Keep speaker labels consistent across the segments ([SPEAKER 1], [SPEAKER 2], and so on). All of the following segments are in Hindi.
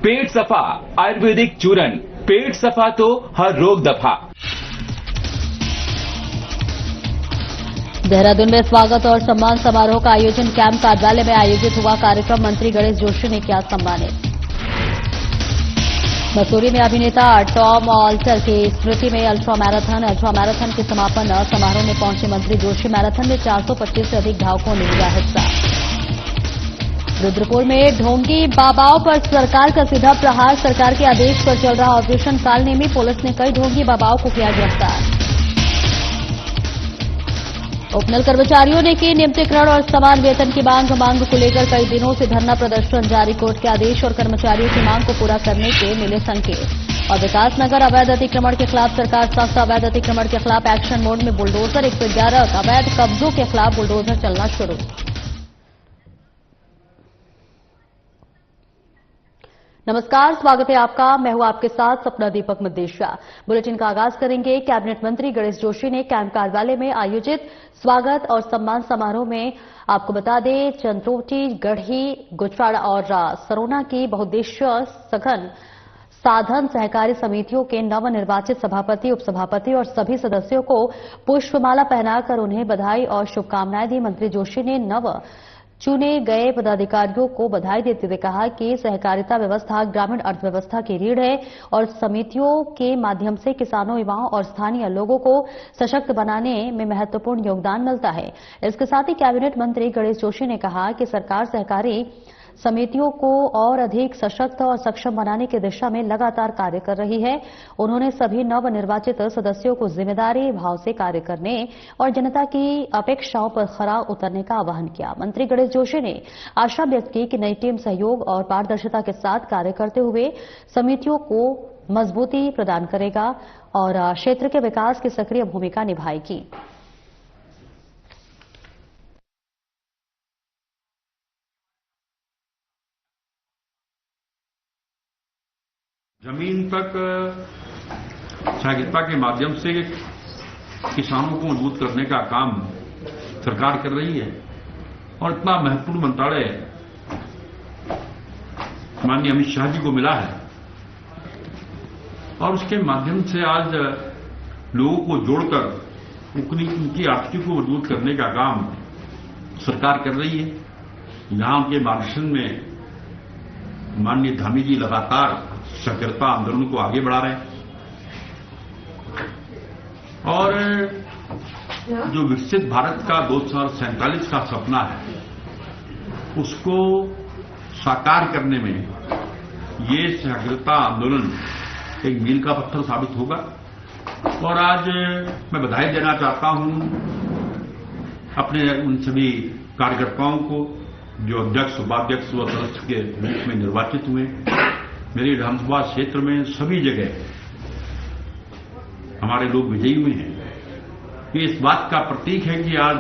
[SPEAKER 1] पेट सफा आयुर्वेदिक चूरन, पेट सफा तो हर रोग दफा।
[SPEAKER 2] देहरादून में स्वागत और सम्मान समारोह का आयोजन कैंप कार्यालय में आयोजित हुआ। कार्यक्रम मंत्री गणेश जोशी ने किया सम्मानित। मसूरी में अभिनेता टॉम ऑल्टर की स्मृति में अल्ट्रा मैराथन के समापन समारोह में पहुंचे मंत्री जोशी। मैराथन में 425 से अधिक धावकों ने लिया हिस्सा। रुद्रपुर में ढोंगी बाबाओं पर सरकार का सीधा प्रहार। सरकार के आदेश पर चल रहा ऑपरेशन कालनेमी। पुलिस ने कई ढोंगी बाबाओं को किया गिरफ्तार। उपनल कर्मचारियों ने की नियमितीकरण और समान वेतन की मांग को लेकर कई दिनों से धरना प्रदर्शन जारी। कोर्ट के आदेश और कर्मचारियों की मांग को पूरा करने के मिले संकेत। और विकासनगर अवैध अतिक्रमण के खिलाफ सरकार सख्त। अवैध अतिक्रमण के खिलाफ एक्शन मोड में बुलडोजर। 111 अवैध कब्जों के खिलाफ बुलडोजर चलना शुरू। नमस्कार, स्वागत है आपका। मैं हूं आपके साथ सपना दीपक मदेशिया। बुलेटिन का आगाज करेंगे। कैबिनेट मंत्री गणेश जोशी ने कैंप कार्यालय में आयोजित स्वागत और सम्मान समारोह में आपको बता दें, चंद्रोटी, गढ़ी, गुजराड़ा और सरोना की बहुउद्देशीय सघन साधन सहकारी समितियों के नवनिर्वाचित सभापति, उपसभापति और सभी सदस्यों को पुष्पमाला पहनाकर उन्हें बधाई और शुभकामनाएं दी। मंत्री जोशी ने नव चुने गए पदाधिकारियों को बधाई देते हुए कहा कि सहकारिता व्यवस्था ग्रामीण अर्थव्यवस्था की रीढ़ है और समितियों के माध्यम से किसानों, युवाओं और स्थानीय लोगों को सशक्त बनाने में महत्वपूर्ण योगदान मिलता है। इसके साथ ही कैबिनेट मंत्री गणेश जोशी ने कहा कि सरकार सहकारी समितियों को और अधिक सशक्त और सक्षम बनाने की दिशा में लगातार कार्य कर रही है। उन्होंने सभी नवनिर्वाचित सदस्यों को जिम्मेदारी भाव से कार्य करने और जनता की अपेक्षाओं पर खरा उतरने का आह्वान किया। मंत्री गणेश जोशी ने आशा व्यक्त की कि नई टीम सहयोग और पारदर्शिता के साथ कार्य करते हुए समितियों को मजबूती प्रदान करेगा और क्षेत्र के विकास की सक्रिय भूमिका निभाएगी।
[SPEAKER 3] जमीन तक सहकारिता के माध्यम से किसानों को मजबूत करने का काम सरकार कर रही है और इतना महत्वपूर्ण मंत्रालय माननीय अमित शाह जी को मिला है और उसके माध्यम से आज लोगों को जोड़कर उनकी आर्थिकी को मजबूत करने का काम सरकार कर रही है। यहां उनके मार्गदर्शन में माननीय धामी जी लगातार सहकारिता आंदोलन को आगे बढ़ा रहे हैं और जो विकसित भारत का 2047 का सपना है उसको साकार करने में ये सहकारिता आंदोलन एक मील का पत्थर साबित होगा। और आज मैं बधाई देना चाहता हूं अपने उन सभी कार्यकर्ताओं को जो अध्यक्ष, उपाध्यक्ष व सदस्य के रूप में निर्वाचित हुए। मेरे विधानसभा क्षेत्र में सभी जगह हमारे लोग विजयी हुए हैं। ये इस बात का प्रतीक है कि आज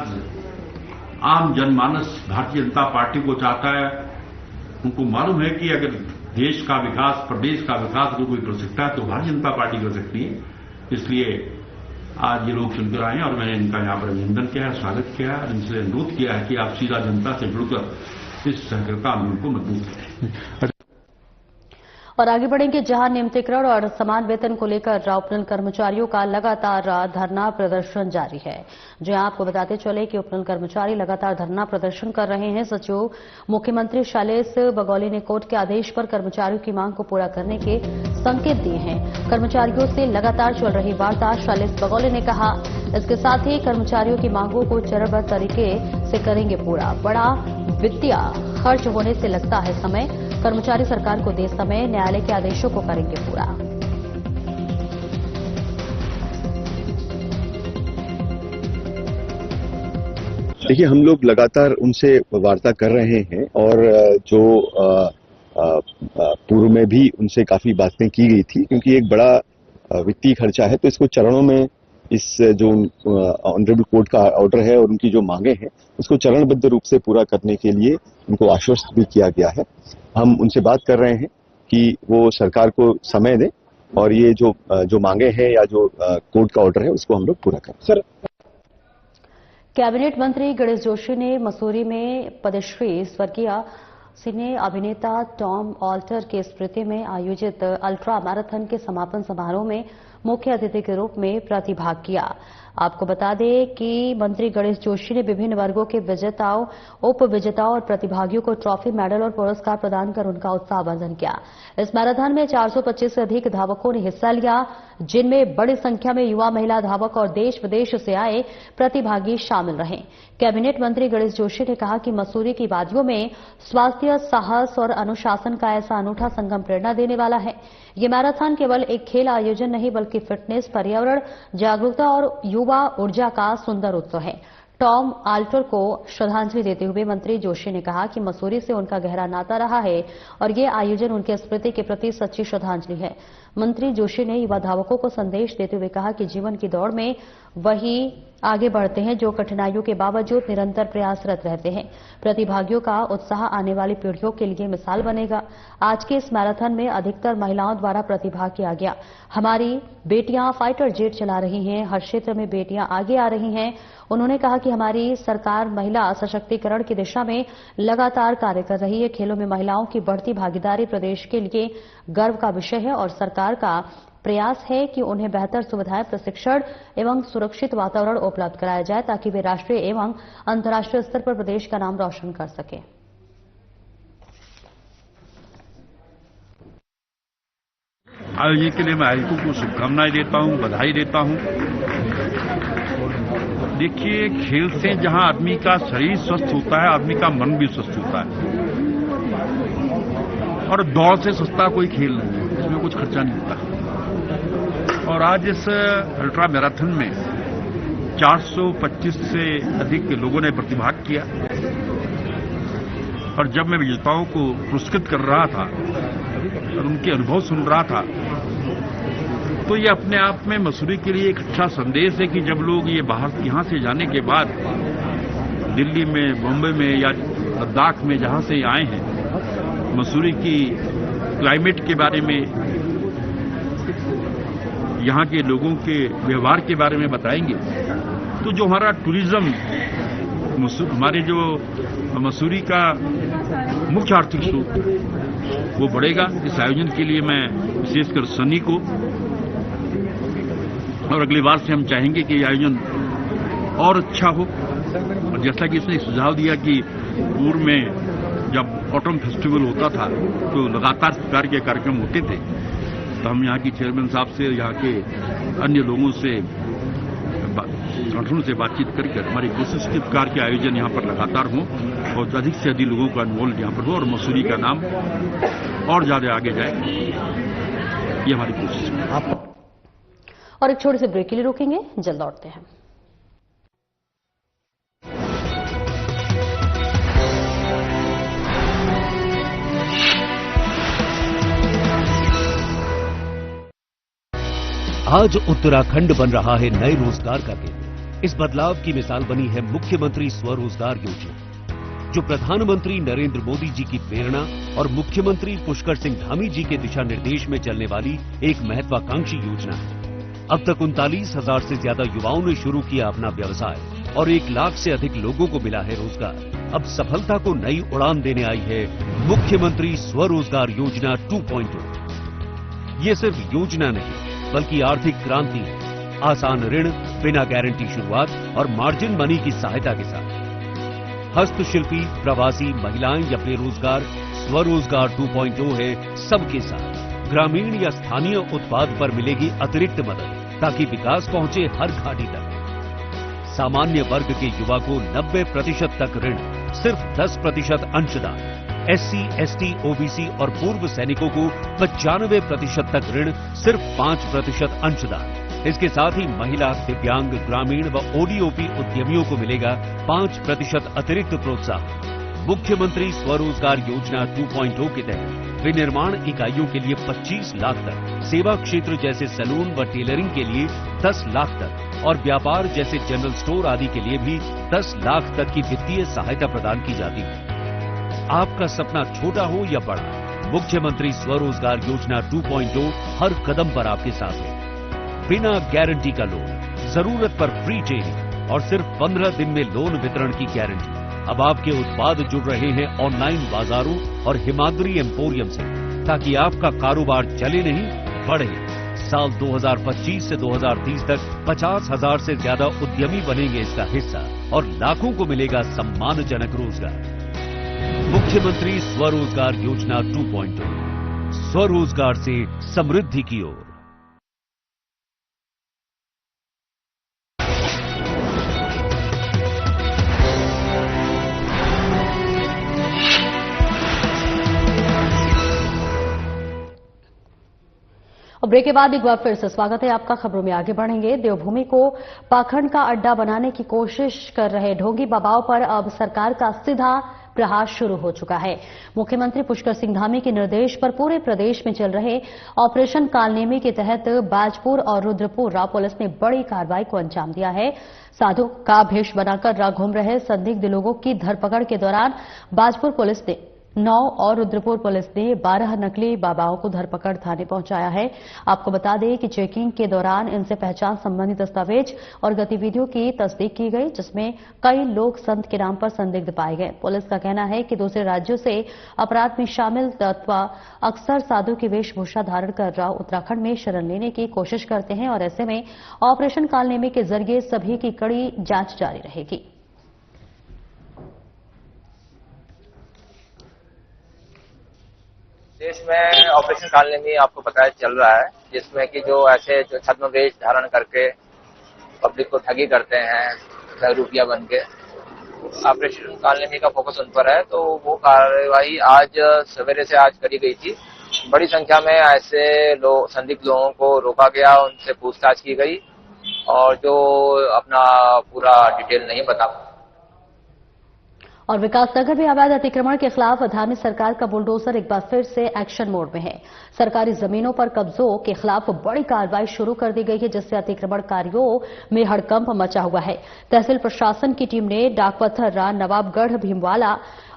[SPEAKER 3] आम जनमानस भारतीय जनता पार्टी को चाहता है। उनको मालूम है कि अगर देश का विकास, प्रदेश का विकास अगर कोई कर सकता है तो भारतीय जनता पार्टी कर सकती है। इसलिए आज ये लोग चुनकर आए और मैंने इनका यहां पर अभिनंदन किया है, स्वागत किया है और इनसे अनुरोध किया है कि आप सीधा जनता से जुड़कर इस सहकारिता आंदोलन को मजबूत करें।
[SPEAKER 2] और आगे बढ़ेंगे, जहां नियमितीकरण और समान वेतन को लेकर उपनल कर्मचारियों का लगातार धरना प्रदर्शन जारी है। जो आपको बताते चले कि उपनल कर्मचारी लगातार धरना प्रदर्शन कर रहे हैं। सचिव मुख्यमंत्री शैलेश बगौली ने कोर्ट के आदेश पर कर्मचारियों की मांग को पूरा करने के संकेत दिए हैं। कर्मचारियों से लगातार चल रही वार्ता, शैलेश बगौली ने कहा। इसके साथ ही कर्मचारियों की मांगों को चरणबद्ध तरीके से करेंगे पूरा। बड़ा वित्तीय खर्च होने से लगता है समय, कर्मचारी सरकार को दे समय, न्यायालय के आदेशों को करेंगे पूरा।
[SPEAKER 4] देखिए, हम लोग लगातार उनसे वार्ता कर रहे हैं और जो पूर्व में भी उनसे काफी बातें की गई थी, क्योंकि एक बड़ा वित्तीय खर्चा है तो इसको चरणों में इस जो ऑनरेबल कोर्ट का ऑर्डर है और उनकी जो मांगे हैं उसको चरणबद्ध रूप से पूरा करने के लिए उनको आश्वस्त भी किया गया है। हम उनसे बात कर रहे हैं कि वो सरकार को समय दें और ये जो मांगे हैं या जो कोर्ट का ऑर्डर है उसको हम लोग पूरा करें। सर,
[SPEAKER 2] कैबिनेट मंत्री गणेश जोशी ने मसूरी में पद्मश्री स्वर्गीय सिने अभिनेता टॉम ऑल्टर की स्मृति में आयोजित अल्ट्रा मैराथन के समापन समारोह में मुख्य अतिथि के रूप में प्रतिभाग किया। आपको बता दें कि मंत्री गणेश जोशी ने विभिन्न वर्गों के विजेताओं, उप विजेताओं और प्रतिभागियों को ट्रॉफी, मेडल और पुरस्कार प्रदान कर उनका उत्साहवर्धन किया। इस मैराथन में 425 से अधिक धावकों ने हिस्सा लिया, जिनमें बड़ी संख्या में युवा महिला धावक और देश विदेश से आए प्रतिभागी शामिल रहे। कैबिनेट मंत्री गणेश जोशी ने कहा कि मसूरी की वादियों में स्वास्थ्य, साहस और अनुशासन का ऐसा अनूठा संगम प्रेरणा देने वाला है। ये मैराथन केवल एक खेल आयोजन नहीं बल्कि फिटनेस, पर्यावरण जागरूकता और युवा ऊर्जा का सुंदर उत्सव है। टॉम ऑल्टर को श्रद्धांजलि देते हुए मंत्री जोशी ने कहा कि मसूरी से उनका गहरा नाता रहा है और ये आयोजन उनके स्मृति के प्रति सच्ची श्रद्धांजलि है। मंत्री जोशी ने युवा धावकों को संदेश देते हुए कहा कि जीवन की दौड़ में वही आगे बढ़ते हैं जो कठिनाइयों के बावजूद निरंतर प्रयासरत रहते हैं। प्रतिभागियों का उत्साह आने वाली पीढ़ियों के लिए मिसाल बनेगा। आज के इस मैराथन में अधिकतर महिलाओं द्वारा प्रतिभाग किया गया। हमारी बेटियां फाइटर जेट चला रही हैं, हर क्षेत्र में बेटियां आगे आ रही हैं। उन्होंने कहा कि हमारी सरकार महिला सशक्तिकरण की दिशा में लगातार कार्य कर रही है। खेलों में महिलाओं की बढ़ती भागीदारी प्रदेश के लिए गर्व का विषय है और सरकार का प्रयास है कि उन्हें बेहतर सुविधाएं, प्रशिक्षण एवं सुरक्षित वातावरण उपलब्ध कराया जाए ताकि वे राष्ट्रीय एवं अंतर्राष्ट्रीय स्तर पर प्रदेश का नाम रोशन कर सकें।
[SPEAKER 3] आयोजन के लिए मैं आयोजकों को शुभकामनाएं देता हूं, बधाई देता हूं। देखिए, खेल से जहां आदमी का शरीर स्वस्थ होता है, आदमी का मन भी स्वस्थ होता है। और दौड़ से सस्ता कोई खेल नहीं है, इसमें कुछ खर्चा नहीं होता। और आज इस अल्ट्रा मैराथन में 425 से अधिक लोगों ने प्रतिभाग किया। और जब मैं विजेताओं को पुरस्कृत कर रहा था और उनके अनुभव सुन रहा था, तो ये अपने आप में मसूरी के लिए एक अच्छा संदेश है कि जब लोग ये बाहर यहां से जाने के बाद दिल्ली में, बॉम्बे में या लद्दाख में जहां से आए हैं, मसूरी की क्लाइमेट के बारे में, यहाँ के लोगों के व्यवहार के बारे में बताएंगे, तो जो हमारा टूरिज्म, हमारे जो मसूरी का मुख्य आर्थिक स्रोत वो बढ़ेगा। इस आयोजन के लिए मैं विशेषकर सनी को, और अगली बार से हम चाहेंगे कि ये आयोजन और अच्छा हो। और जैसा कि इसने सुझाव दिया कि पूर्व में जब ऑटम फेस्टिवल होता था तो लगातार इस प्रकार के कार्यक्रम होते थे, तो हम यहाँ की चेयरमैन साहब से, यहाँ के अन्य लोगों से, संगठनों से बातचीत करके हमारी कोशिश के प्रकार के आयोजन यहाँ पर लगातार हों और अधिक से अधिक लोगों का इन्वॉल्व यहाँ पर हो और मसूरी का नाम और ज्यादा आगे जाए, ये हमारी कोशिश है।
[SPEAKER 2] और एक छोटे से ब्रेक के लिए रोकेंगे, जल्द लौटते हैं।
[SPEAKER 5] आज उत्तराखंड बन रहा है नए रोजगार का केंद्र। इस बदलाव की मिसाल बनी है मुख्यमंत्री स्वरोजगार योजना, जो प्रधानमंत्री नरेंद्र मोदी जी की प्रेरणा और मुख्यमंत्री पुष्कर सिंह धामी जी के दिशा निर्देश में चलने वाली एक महत्वाकांक्षी योजना है। अब तक 39,000 से ज्यादा युवाओं ने शुरू किया अपना व्यवसाय और 1 लाख से अधिक लोगों को मिला है रोजगार। अब सफलता को नई उड़ान देने आई है मुख्यमंत्री स्वरोजगार योजना 2.0। ये सिर्फ योजना नहीं बल्कि आर्थिक क्रांति है। आसान ऋण, बिना गारंटी शुरुआत और मार्जिन मनी की सहायता के साथ हस्तशिल्पी, प्रवासी, महिलाएं या बेरोजगार, स्वरोजगार 2.0 है सबके साथ। ग्रामीण या स्थानीय उत्पाद पर मिलेगी अतिरिक्त मदद ताकि विकास पहुंचे हर घाटी तक। सामान्य वर्ग के युवा को 90% तक ऋण, सिर्फ 10% अंशदान। SC, ST, OBC और पूर्व सैनिकों को 95% तक ऋण, सिर्फ 5% अंशदान। इसके साथ ही महिला, दिव्यांग, ग्रामीण व ODOP उद्यमियों को मिलेगा 5% अतिरिक्त प्रोत्साहन। मुख्यमंत्री स्वरोजगार योजना 2.0 के तहत विनिर्माण इकाइयों के लिए 25 लाख तक, सेवा क्षेत्र जैसे सैलून व टेलरिंग के लिए 10 लाख तक और व्यापार जैसे जनरल स्टोर आदि के लिए भी 10 लाख तक की वित्तीय सहायता प्रदान की जाती है। आपका सपना छोटा हो या बड़ा, मुख्यमंत्री स्वरोजगार योजना 2.0 हर कदम पर आपके साथ है। बिना गारंटी का लोन, जरूरत पर फ्री ट्रेनिंग और सिर्फ 15 दिन में लोन वितरण की गारंटी। अब आपके उत्पाद जुड़ रहे हैं ऑनलाइन बाजारों और हिमाद्री एम्पोरियम से, ताकि आपका कारोबार चले नहीं, बढ़े। साल 2025 से 2030 तक 50,000 से ज्यादा उद्यमी बनेंगे इसका हिस्सा और लाखों को मिलेगा सम्मानजनक रोजगार। मुख्यमंत्री स्वरोजगार योजना 2.0, स्वरोजगार से समृद्धि की ओर।
[SPEAKER 2] और ब्रेक के बाद एक बार फिर से स्वागत है आपका। खबरों में आगे बढ़ेंगे। देवभूमि को पाखंड का अड्डा बनाने की कोशिश कर रहे ढोंगी बाबाओं पर अब सरकार का सीधा प्रहार शुरू हो चुका है। मुख्यमंत्री पुष्कर सिंह धामी के निर्देश पर पूरे प्रदेश में चल रहे ऑपरेशन कालनेमी के तहत बाजपुर और रुद्रपुर पुलिस ने बड़ी कार्रवाई को अंजाम दिया है। साधु का भेष बनाकर घूम रहे संदिग्ध लोगों की धरपकड़ के दौरान बाजपुर पुलिस ने 9 और रुद्रपुर पुलिस ने 12 नकली बाबाओं को धरपकड़ थाने पहुंचाया है। आपको बता दें कि चेकिंग के दौरान इनसे पहचान संबंधी दस्तावेज और गतिविधियों की तस्दीक की गई, जिसमें कई लोग संत के नाम पर संदिग्ध पाए गए। पुलिस का कहना है कि दूसरे राज्यों से अपराध में शामिल तत्व अक्सर साधु की वेशभूषा धारण कर उत्तराखंड में शरण लेने की कोशिश करते हैं और ऐसे में ऑपरेशन कालनेमी के जरिए सभी की कड़ी जांच जारी रहेगी।
[SPEAKER 6] देश में ऑपरेशन कालनेमी आपको पता है चल रहा है, जिसमें कि जो ऐसे जो छद्मवेश धारण करके पब्लिक को ठगी करते हैं रुपया बन के, ऑपरेशन कालनेमी का फोकस उन पर है। तो वो कार्रवाई आज सवेरे से आज करी गई थी। बड़ी संख्या में ऐसे संदिग्ध लोगों को रोका गया, उनसे पूछताछ की गई और जो अपना पूरा डिटेल नहीं बता।
[SPEAKER 2] और विकासनगर में अवैध अतिक्रमण के खिलाफ धामी सरकार का बुलडोजर एक बार फिर से एक्शन मोड में है। सरकारी जमीनों पर कब्जों के खिलाफ बड़ी कार्रवाई शुरू कर दी गई है, जिससे अतिक्रमणकारियों में हड़कंप मचा हुआ है। तहसील प्रशासन की टीम ने डाकपत्थर, नवाबगढ़, भीमवाला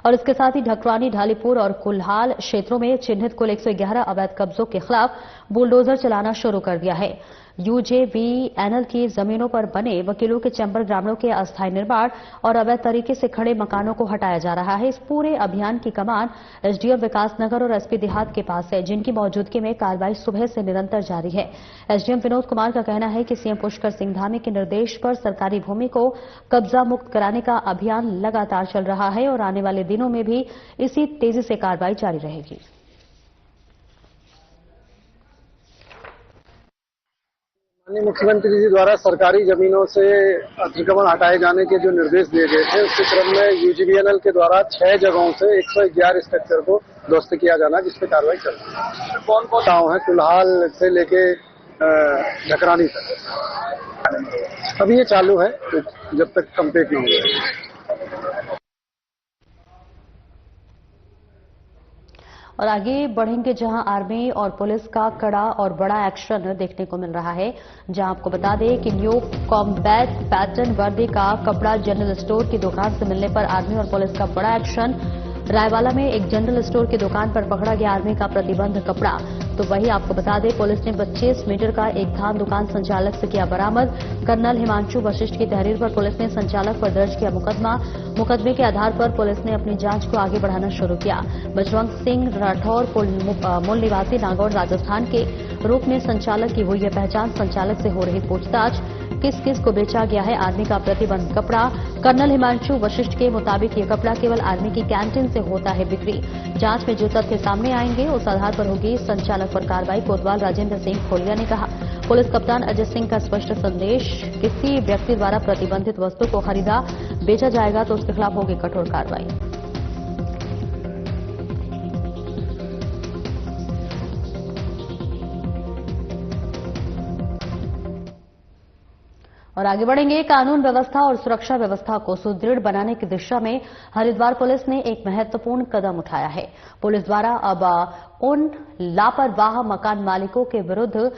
[SPEAKER 2] और इसके साथ ही ढकरानी, ढालीपुर और कुल्हाल क्षेत्रों में चिन्हित कुल 111 अवैध कब्जों के खिलाफ बुलडोजर चलाना शुरू कर दिया है। यूजेवीएनएल की जमीनों पर बने वकीलों के चैम्बर ग्रामीणों के अस्थायी निर्माण और अवैध तरीके से खड़े मकानों को हटाया जा रहा है। इस पूरे अभियान की कमान एसडीएम विकासनगर और एसपी देहात के पास है, जिनकी मौजूदगी में कार्रवाई सुबह से निरंतर जारी है। एसडीएम विनोद कुमार का कहना है कि सीएम पुष्कर सिंह धामी के निर्देश पर सरकारी भूमि को कब्जा मुक्त कराने का अभियान लगातार चल रहा है और आने वाले दिनों में भी इसी तेजी से कार्रवाई जारी रहेगी।
[SPEAKER 7] माननीय मुख्यमंत्री जी द्वारा सरकारी जमीनों से अतिक्रमण हटाए जाने के जो निर्देश दिए गए थे, उसके क्रम में यूजीवीएनएल के द्वारा 6 जगहों से 111 स्ट्रक्चर को ध्वस्त किया जाना, जिसपे कार्रवाई चल रही है। कौन कौन गाँव है कुल्हाल से लेके ढकरानी तक अभी ये चालू है, जब तक कंप्लीट नहीं हो जाए।
[SPEAKER 2] और आगे बढ़ेंगे जहां आर्मी और पुलिस का कड़ा और बड़ा एक्शन देखने को मिल रहा है, जहां आपको बता दें कि न्यू कॉम्बैट पैटर्न वर्दी का कपड़ा जनरल स्टोर की दुकान से मिलने पर आर्मी और पुलिस का बड़ा एक्शन। रायवाला में एक जनरल स्टोर की दुकान पर पकड़ा गया आर्मी का प्रतिबंध कपड़ा। तो वहीं आपको बता दें, पुलिस ने 25 मीटर का एक धान दुकान संचालक से किया बरामद। कर्नल हिमांशु वशिष्ठ की तहरीर पर पुलिस ने संचालक पर दर्ज किया मुकदमा। मुकदमे के आधार पर पुलिस ने अपनी जांच को आगे बढ़ाना शुरू किया। बजरंग सिंह राठौर मूल निवासी नागौर राजस्थान के रूप में संचालक की हुई है पहचान। संचालक से हो रही पूछताछ। किस किस को बेचा गया है आर्मी का प्रतिबंध कपड़ा? कर्नल हिमांशु वशिष्ठ के मुताबिक ये कपड़ा केवल आर्मी की कैंटीन से होता है बिक्री। जांच में जो तथ्य सामने आएंगे उस आधार पर होगी संचालक पर कार्रवाई, कोतवाल राजेंद्र सिंह खोलिया ने कहा। पुलिस कप्तान अजय सिंह का स्पष्ट संदेश, किसी व्यक्ति द्वारा प्रतिबंधित वस्तु को खरीदा बेचा जाएगा तो उसके खिलाफ होगी कठोर कार्रवाई। और आगे बढ़ेंगे। कानून व्यवस्था और सुरक्षा व्यवस्था को सुदृढ़ बनाने की दिशा में हरिद्वार पुलिस ने एक महत्वपूर्ण कदम उठाया है। पुलिस द्वारा अब उन लापरवाह मकान मालिकों के विरुद्ध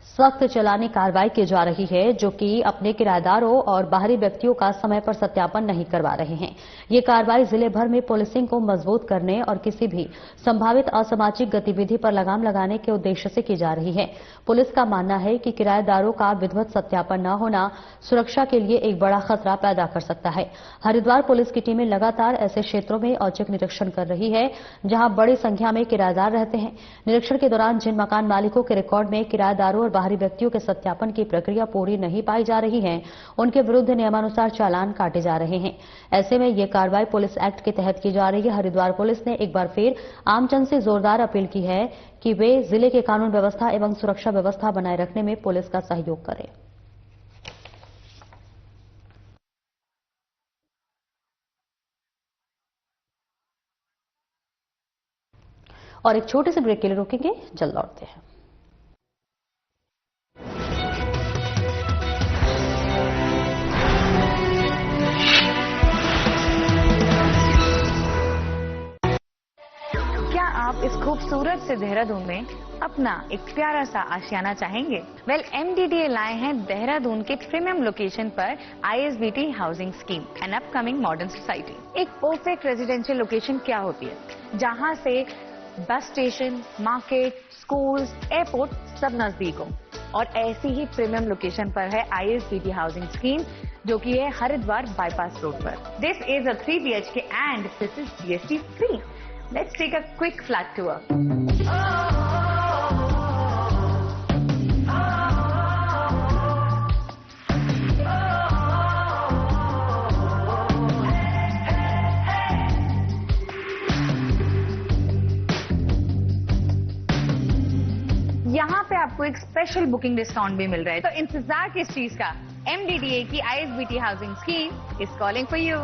[SPEAKER 2] सख्त चालानी कार्रवाई की जा रही है, जो कि अपने किराएदारों और बाहरी व्यक्तियों का समय पर सत्यापन नहीं करवा रहे हैं। ये कार्रवाई जिले भर में पुलिसिंग को मजबूत करने और किसी भी संभावित असामाजिक गतिविधि पर लगाम लगाने के उद्देश्य से की जा रही है। पुलिस का मानना है कि किराएदारों का विधिवत सत्यापन न होना सुरक्षा के लिए एक बड़ा खतरा पैदा कर सकता है। हरिद्वार पुलिस की टीमें लगातार ऐसे क्षेत्रों में औचक निरीक्षण कर रही है जहां बड़ी संख्या में किराएदार रहते हैं। निरीक्षण के दौरान जिन मकान मालिकों के रिकॉर्ड में किराएदारों और बाहरी व्यक्तियों के सत्यापन की प्रक्रिया पूरी नहीं पाई जा रही है, उनके विरुद्ध नियमानुसार चालान काटे जा रहे हैं। ऐसे में यह कार्रवाई पुलिस एक्ट के तहत की जा रही है। हरिद्वार पुलिस ने एक बार फिर आमजन से जोरदार अपील की है कि वे जिले के कानून व्यवस्था एवं सुरक्षा व्यवस्था बनाए रखने में पुलिस का सहयोग करें। और एक छोटे से ब्रेक के लिए रुकेंगे, जल्द लौटते हैं।
[SPEAKER 8] क्या आप इस खूबसूरत से देहरादून में अपना एक प्यारा सा आशियाना चाहेंगे? वेल, MDDA लाए हैं देहरादून के प्रीमियम लोकेशन पर ISBT housing scheme, an upcoming modern society. एक परफेक्ट रेजिडेंशियल लोकेशन क्या होती है, जहां से bus station, market, schools, airport सब नजदीक हो। और ऐसी ही प्रीमियम लोकेशन पर है ISBT हाउसिंग स्कीम, जो कि है हरिद्वार बाईपास रोड पर। This is a 3 BHK and this is GST free. Let's take a quick flat tour. यहाँ पे आपको एक स्पेशल बुकिंग डिस्काउंट भी मिल रहा है, तो इंतजार किस चीज का? MDDA की ISBT housing scheme is calling for you.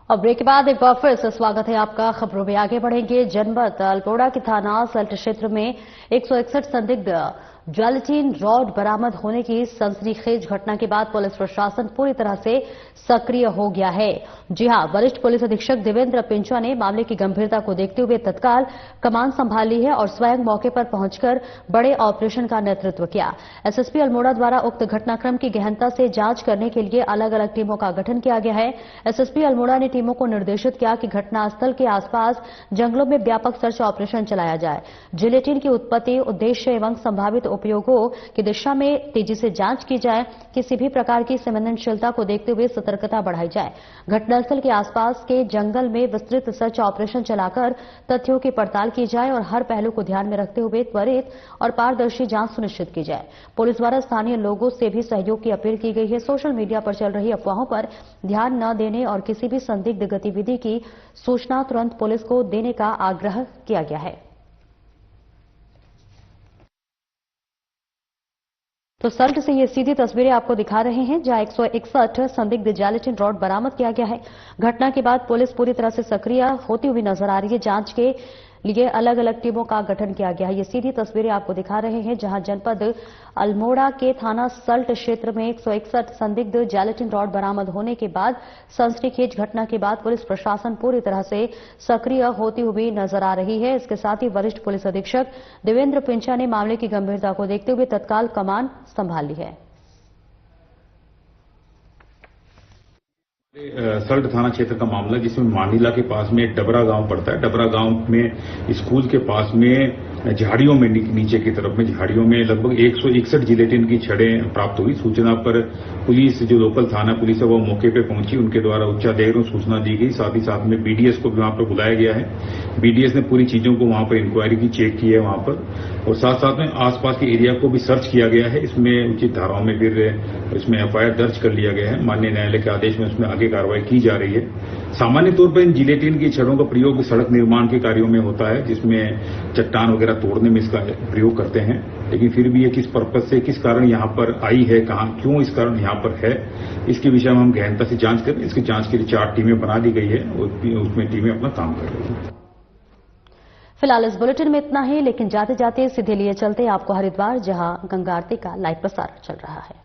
[SPEAKER 2] और ब्रेक के बाद एक बार फिर से स्वागत है आपका। खबरों में आगे बढ़ेंगे। जनपद अल्मोड़ा के थाना सल्ट क्षेत्र में 161 संदिग्ध ज्वेलेटिन रॉड बरामद होने की सनसनीखेज घटना के बाद पुलिस प्रशासन पूरी तरह से सक्रिय हो गया है। जी हां, वरिष्ठ पुलिस अधीक्षक देवेंद्र पिंचा ने मामले की गंभीरता को देखते हुए तत्काल कमान संभाली है और स्वयं मौके पर पहुंचकर बड़े ऑपरेशन का नेतृत्व किया। एसएसपी अल्मोड़ा द्वारा उक्त घटनाक्रम की गहनता से जांच करने के लिए अलग अलग टीमों का गठन किया गया है। एसएसपी अल्मोड़ा ने टीमों को निर्देशित किया कि घटनास्थल के आसपास जंगलों में व्यापक सर्च ऑपरेशन चलाया जाए। जिलेटिन की उत्पत्ति, उद्देश्य एवं संभावित उपयोगों की दिशा में तेजी से जांच की जाए। किसी भी प्रकार की संवेदनशीलता को देखते हुए सतर्कता बढ़ाई जाए। घटनास्थल के आसपास के जंगल में विस्तृत सर्च ऑपरेशन चलाकर तथ्यों की पड़ताल की जाए और हर पहलू को ध्यान में रखते हुए त्वरित और पारदर्शी जांच सुनिश्चित की जाए। पुलिस द्वारा स्थानीय लोगों से भी सहयोग की अपील की गई है। सोशल मीडिया पर चल रही अफवाहों पर ध्यान न देने और किसी भी संदिग्ध गतिविधि की सूचना तुरंत पुलिस को देने का आग्रह किया गया है। तो सल्ट से ये सीधी तस्वीरें आपको दिखा रहे हैं, जहां 161 संदिग्ध जिलेटिन रॉड बरामद किया गया है। घटना के बाद पुलिस पूरी तरह से सक्रिय होती हुई नजर आ रही है। जांच के लिए अलग अलग टीमों का गठन किया गया है। ये सीधी तस्वीरें आपको दिखा रहे हैं, जहां जनपद अल्मोड़ा के थाना सल्ट क्षेत्र में 161 संदिग्ध जिलेटिन रॉड बरामद होने के बाद सनसनीखेज घटना के बाद पुलिस प्रशासन पूरी तरह से सक्रिय होती हुई नजर आ रही है। इसके साथ ही वरिष्ठ पुलिस अधीक्षक देवेंद्र पिंचा ने मामले की गंभीरता को देखते हुए तत्काल कमान संभाल ली है।
[SPEAKER 9] सल्ट थाना क्षेत्र का मामला, जिसमें मानीला के पास में एक डबरा गांव पड़ता है। डबरा गांव में स्कूल के पास में झाड़ियों में नीचे की तरफ में झाड़ियों में लगभग 161 जिलेटिन की छड़ें प्राप्त हुई। सूचना पर पुलिस, जो लोकल थाना पुलिस है, वो मौके पे पहुंची। उनके द्वारा उच्चाधिकारियों को सूचना दी गई। साथ ही साथ में बीडीएस को भी वहां पर बुलाया गया है। बीडीएस ने पूरी चीजों को वहां पर इंक्वायरी की, चेक की है वहां पर, और साथ साथ में आसपास के एरिया को भी सर्च किया गया है। इसमें उचित धाराओं में फिर इसमें FIR दर्ज कर लिया गया है। माननीय न्यायालय के आदेश में उसमें आगे कार्रवाई की जा रही है। सामान्य तौर पर इन जिलेटिन की छड़ों का प्रयोग सड़क निर्माण के कार्यों में होता है, जिसमें चट्टान वगैरह तोड़ने में इसका प्रयोग करते हैं। लेकिन फिर भी ये किस पर्पज से, किस कारण यहां पर आई है, कहां, क्यों इस कारण यहां पर है, इसके विषय में हम गहनता से जांच करें। इसकी जांच के लिए 4 टीमें बना दी गई है और उसमें टीमें अपना काम कर रही हैं।
[SPEAKER 2] फिलहाल इस बुलेटिन में इतना ही, लेकिन जाते जाते सीधे लिए चलते आपको हरिद्वार, जहां गंगा आरती का लाइव प्रसारण चल रहा है।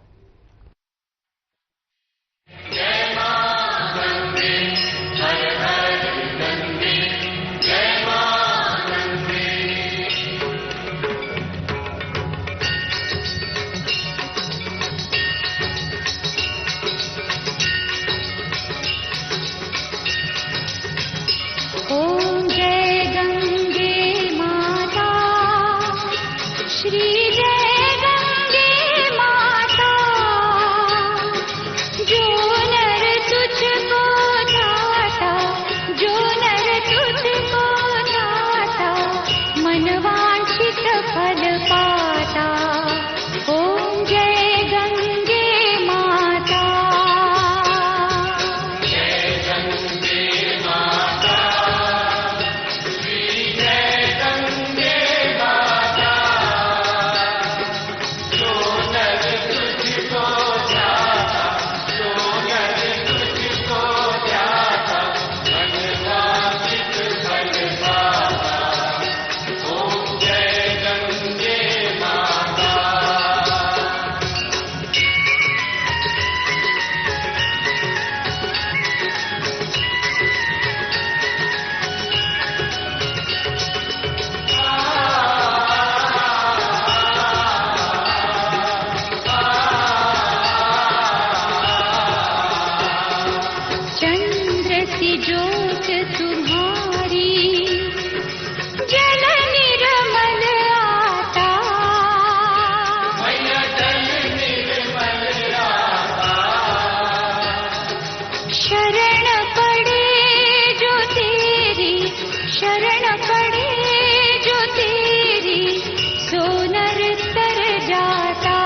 [SPEAKER 10] ओम जय गंगे माता, श्री जय गंगे माता, जो नर तुझको ध्याता, जो नर तुझको ध्याता, मन वांछित फल पाता। ओम जय गंगे माता। चंद्र सी ज्योत तुम्हारी, जल निर्मल आता, जल निर्मल आता, शरण पड़े जो तेरी, शरण पड़े जो तेरी, सो नर तर जाता।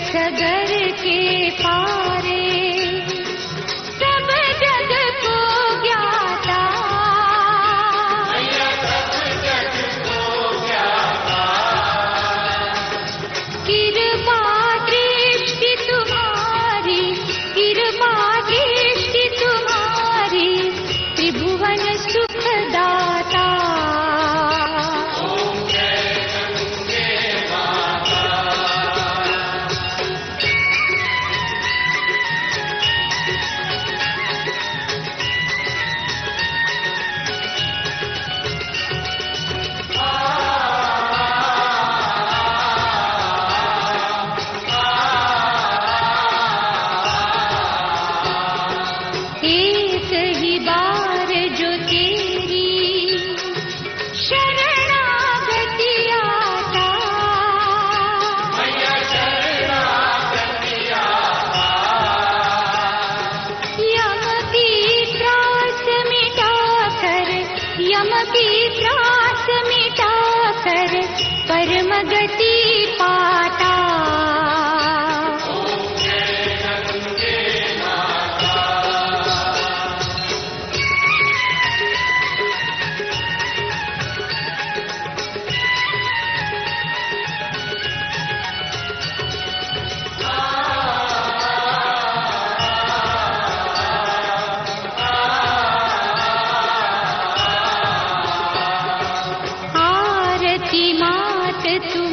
[SPEAKER 10] सगर के पारे, सब जग को ज्ञाता, सब जग को ज्ञाता, कृपा दृष्टि तुम्हारी, कृपा दृष्टि तुम्हारी, त्रिभुवन सुखदाता। एक ही बार जो तेरी शरणागति आता, शरणागति आता, यम की त्रास मिटाकर, यम की त्रास मिटाकर, परम गति पाता। आरती मात तुम